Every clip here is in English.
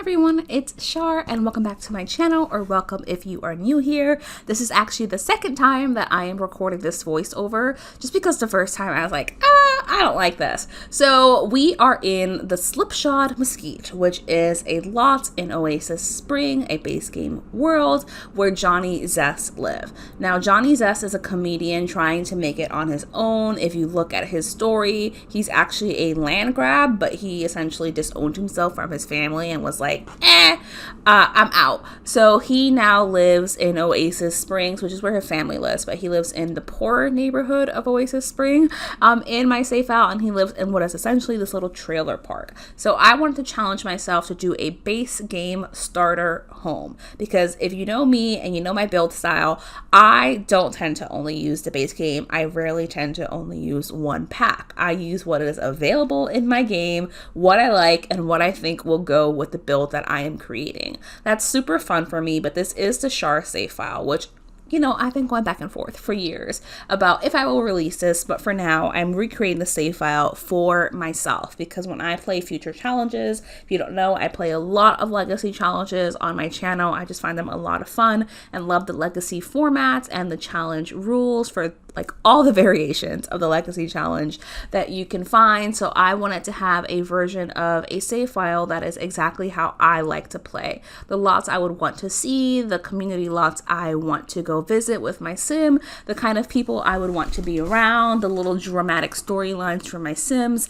everyone, it's Shar and welcome back to my channel, or welcome if you are new here. This is actually the second time that I am recording this voiceover, just because the first time I was like, I don't like this. So we are in the Slipshod Mesquite, which is a lot in Oasis Spring, a base game world where Johnny Zest live. Now Johnny Zest is a comedian trying to make it on his own. If you look at his story, he's actually a land grab, but he essentially disowned himself from his family and was like, I'm out. So he now lives in Oasis Springs, which is where his family lives, but he lives in the poorer neighborhood of Oasis Spring in my save file, and he lives in what is essentially this little trailer park. So I wanted to challenge myself to do a base game starter home, because if you know me and you know my build style, I don't tend to only use the base game. I rarely tend to only use one pack. I use what is available in my game, what I like, and what I think will go with the build that I am creating. That's super fun for me, but this is the Shar Save File, which, you know, I've been going back and forth for years about if I will release this, but for now, I'm recreating the save file for myself, because when I play future challenges, if you don't know, I play a lot of legacy challenges on my channel. I just find them a lot of fun and love the legacy formats and the challenge rules for like all the variations of the legacy challenge that you can find. So I wanted to have a version of a save file that is exactly how I like to play. The lots I would want to see, the community lots I want to go visit with my sim, the kind of people I would want to be around, the little dramatic storylines for my sims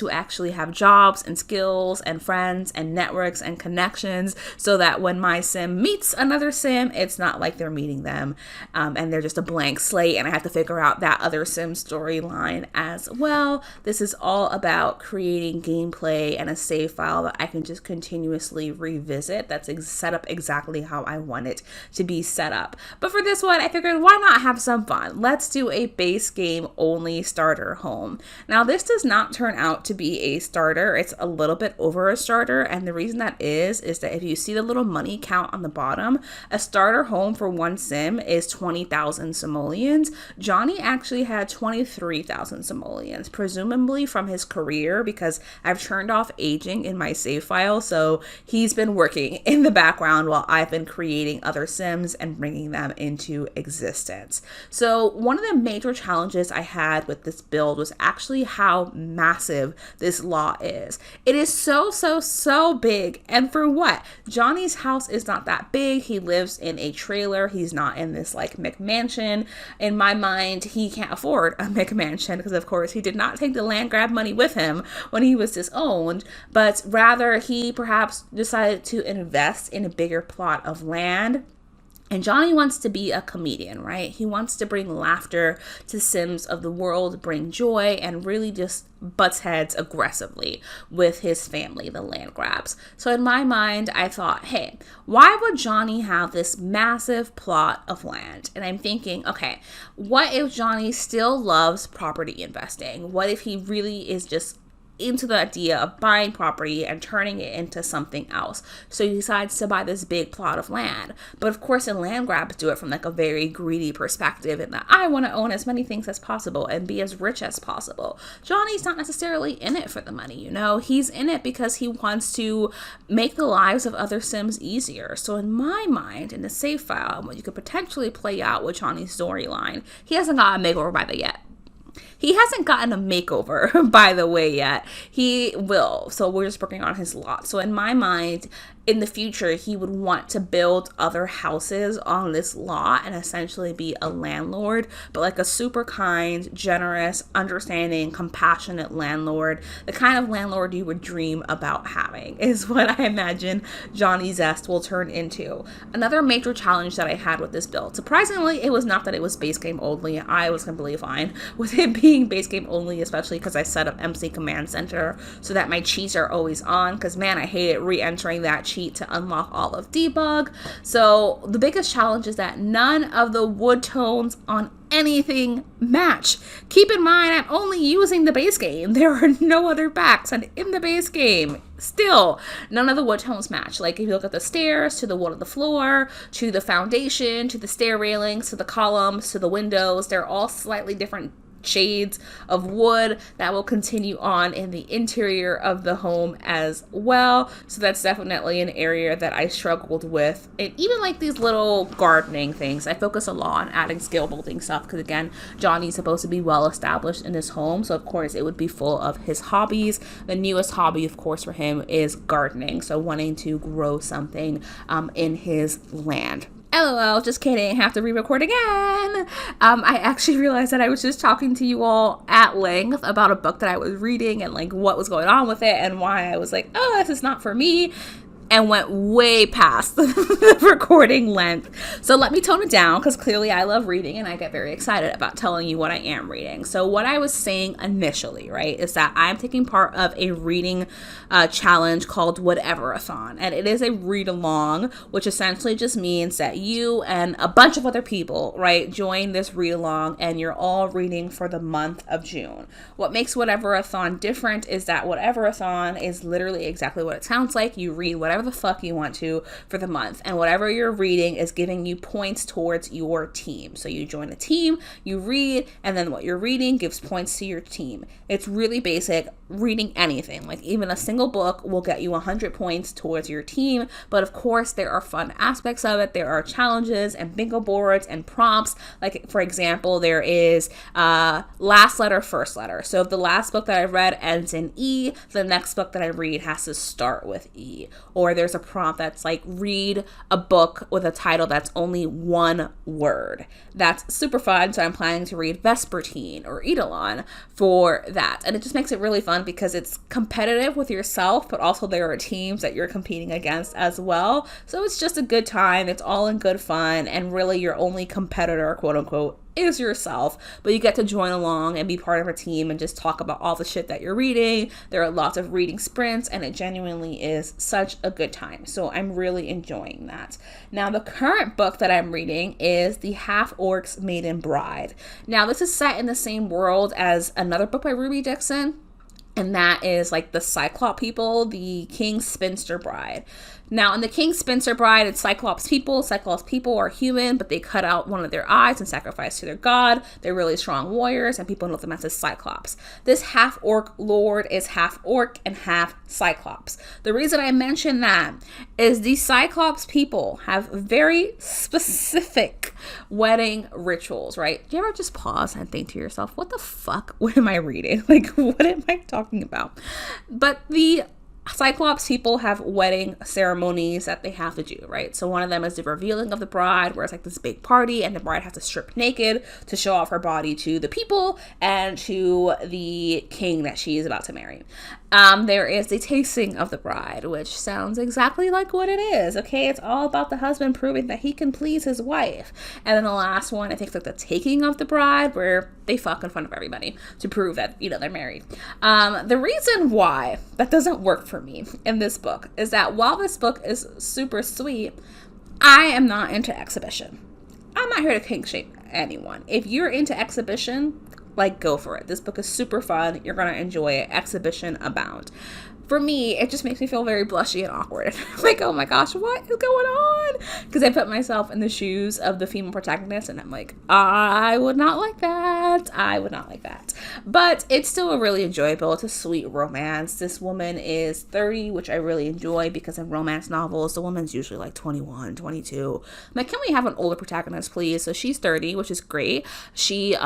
who actually have jobs and skills and friends and networks and connections, so that when my sim meets another sim, it's not like they're meeting them and they're just a blank slate and I have to figure out that other sim storyline as well. This is all about creating gameplay and a save file that I can just continuously revisit, that's set up exactly how I want it to be set up. But for this one, I figured, why not have some fun? Let's do a base game only starter home. Now this does not turn out to be a starter. It's a little bit over a starter, and the reason that is that if you see the little money count on the bottom, a starter home for one sim is 20,000 simoleons. Johnny actually had 23,000 simoleons, presumably from his career, because I've turned off aging in my save file, so he's been working in the background while I've been creating other sims and bringing them into existence. So one of the major challenges I had with this build was actually how massive this lot is. It is so big, and for what? Johnny's house is not that big. He lives in a trailer. He's not in this like McMansion. In my mind, he can't afford a McMansion because of course he did not take the land grab money with him when he was disowned, but rather he perhaps decided to invest in a bigger plot of land. And Johnny wants to be a comedian, right? He wants to bring laughter to sims of the world, bring joy, and really just butts heads aggressively with his family, the land grabs. So in my mind, I thought, hey, why would Johnny have this massive plot of land? And I'm thinking, okay, what if Johnny still loves property investing? What if he really is just into the idea of buying property and turning it into something else? So he decides to buy this big plot of land. But of course, in land grabs do it from like a very greedy perspective, in that I want to own as many things as possible and be as rich as possible. Johnny's not necessarily in it for the money, you know? He's in it because he wants to make the lives of other sims easier. So in my mind, in the save file, what you could potentially play out with Johnny's storyline, he hasn't got a makeover by the yet. He hasn't gotten a makeover, by the way, yet. He will. So we're just working on his lot. So in my mind, in the future, he would want to build other houses on this lot and essentially be a landlord, but like a super kind, generous, understanding, compassionate landlord. The kind of landlord you would dream about having is what I imagine Johnny Zest will turn into. Another major challenge that I had with this build, surprisingly, it was not that it was base game only. I was completely fine with it being base game only, especially because I set up MC Command Center so that my cheats are always on, because man, I hated re-entering that cheat to unlock all of debug. So the biggest challenge is that none of the wood tones on anything match. Keep in mind, I'm only using the base game. There are no other packs, and in the base game, still, none of the wood tones match. Like if you look at the stairs, to the wood of the floor, to the foundation, to the stair railings, to the columns, to the windows, they're all slightly different shades of wood that will continue on in the interior of the home as well. So that's definitely an area that I struggled with. And even like these little gardening things, I focus a lot on adding skill building stuff because again, Johnny's supposed to be well established in his home, so of course it would be full of his hobbies. The newest hobby, of course, for him is gardening, so wanting to grow something in his land. LOL, just kidding, have to re-record again. I actually realized that I was just talking to you all at length about a book that I was reading and like what was going on with it and why I was like, oh, this is not for me, and went way past the recording length. So let me tone it down because clearly I love reading and I get very excited about telling you what I am reading. So what I was saying initially, right, is that I'm taking part of a reading challenge called Whatever-a-thon. And it is a read along, which essentially just means that you and a bunch of other people, right, join this read along and you're all reading for the month of June. What makes Whatever-a-thon different is that Whatever-a-thon is literally exactly what it sounds like. You read whatever the fuck you want to for the month, and whatever you're reading is giving you points towards your team. So you join a team, you read, and then what you're reading gives points to your team. It's really basic. Reading anything, like even a single book, will get you 100 points towards your team. But of course there are fun aspects of it. There are challenges and bingo boards and prompts. Like for example, there is last letter, first letter. So if the last book that I read ends in E, the next book that I read has to start with E. Or there's a prompt that's like, read a book with a title that's only one word. That's super fun. So I'm planning to read Vespertine or Eidolon for that. And it just makes it really fun because it's competitive with yourself, but also there are teams that you're competing against as well. So it's just a good time. It's all in good fun. And really your only competitor, quote unquote, is yourself, but you get to join along and be part of a team and just talk about all the shit that you're reading. There are lots of reading sprints and it genuinely is such a good time. So I'm really enjoying that. Now the current book that I'm reading is The Half-Orcs Maiden Bride. Now this is set in the same world as another book by Ruby Dixon, and that is like the Cyclops people, the King's Spinster Bride. Now, in the King's Spinster Bride, it's Cyclops people. Cyclops people are human, but they cut out one of their eyes and sacrifice to their god. They're really strong warriors, and people know them as the Cyclops. This half-orc lord is half-orc and half-Cyclops. The reason I mention that is the Cyclops people have very specific wedding rituals, right? Do you ever just pause and think to yourself, what the fuck? What am I reading? Like, what am I talking about? But the Cyclops people have wedding ceremonies that they have to do, right? So one of them is the revealing of the bride, where it's like this big party and the bride has to strip naked to show off her body to the people and to the king that she is about to marry. There is the tasting of the bride, which sounds exactly like what it is, okay? It's all about the husband proving that he can please his wife. And then the last one, I think, is like the taking of the bride, where they fuck in front of everybody to prove that, you know, they're married. The reason why that doesn't work for me in this book is that while this book is super sweet, I am not into exhibition. I'm not here to kink shame anyone. If you're into exhibition, like, go for it. This book is super fun. You're going to enjoy it. Exhibition abound. For me, it just makes me feel very blushy and awkward. I'm like, oh my gosh, what is going on? Because I put myself in the shoes of the female protagonist and I'm like, I would not like that. I would not like that. But it's still a really enjoyable. It's a sweet romance. This woman is 30, which I really enjoy because in romance novels, the woman's usually like 21, 22. I'm like, can we have an older protagonist, please? So she's 30, which is great. She,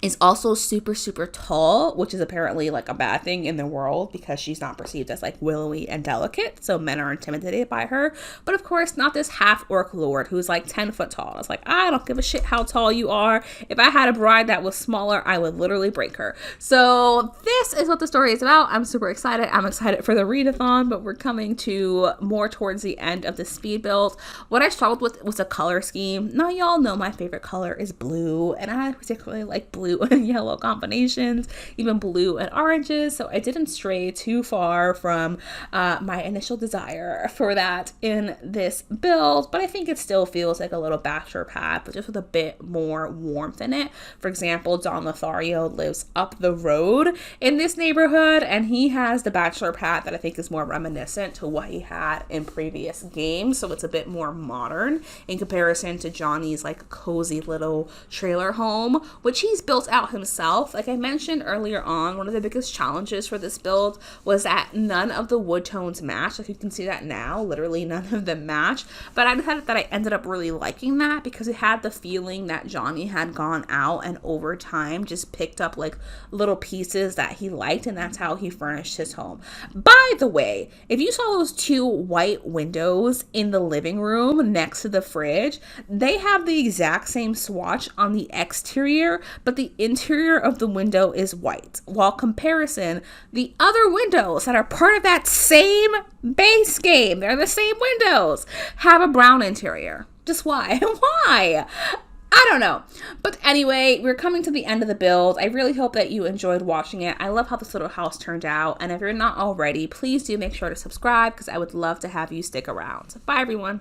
is also super, super tall, which is apparently like a bad thing in the world because she's not perceived as like willowy and delicate. So men are intimidated by her. But of course, not this half-orc lord who's like 10 foot tall. It's like, I don't give a shit how tall you are. If I had a bride that was smaller, I would literally break her. So this is what the story is about. I'm super excited. I'm excited for the readathon, but we're coming to more towards the end of the speed build. What I struggled with was a color scheme. Now, y'all know my favorite color is blue, and I particularly like blue and yellow combinations, even blue and oranges, so I didn't stray too far from my initial desire for that in this build, but I think it still feels like a little bachelor pad, but just with a bit more warmth in it. For example, Don Lothario lives up the road in this neighborhood, and he has the bachelor pad that I think is more reminiscent to what he had in previous games, so it's a bit more modern in comparison to Johnny's like cozy little trailer home, which he's built built out himself. Like I mentioned earlier on, one of the biggest challenges for this build was that none of the wood tones match. Like you can see that now, literally none of them match. But I decided that I ended up really liking that because it had the feeling that Johnny had gone out and over time just picked up like little pieces that he liked, and that's how he furnished his home. By the way, if you saw those two white windows in the living room next to the fridge, they have the exact same swatch on the exterior, but the interior of the window is white. While comparison, the other windows that are part of that same base game, they're the same windows, have a brown interior. Just why? Why? I don't know. But anyway, we're coming to the end of the build. I really hope that you enjoyed watching it. I love how this little house turned out. And if you're not already, please do make sure to subscribe because I would love to have you stick around. Bye, everyone.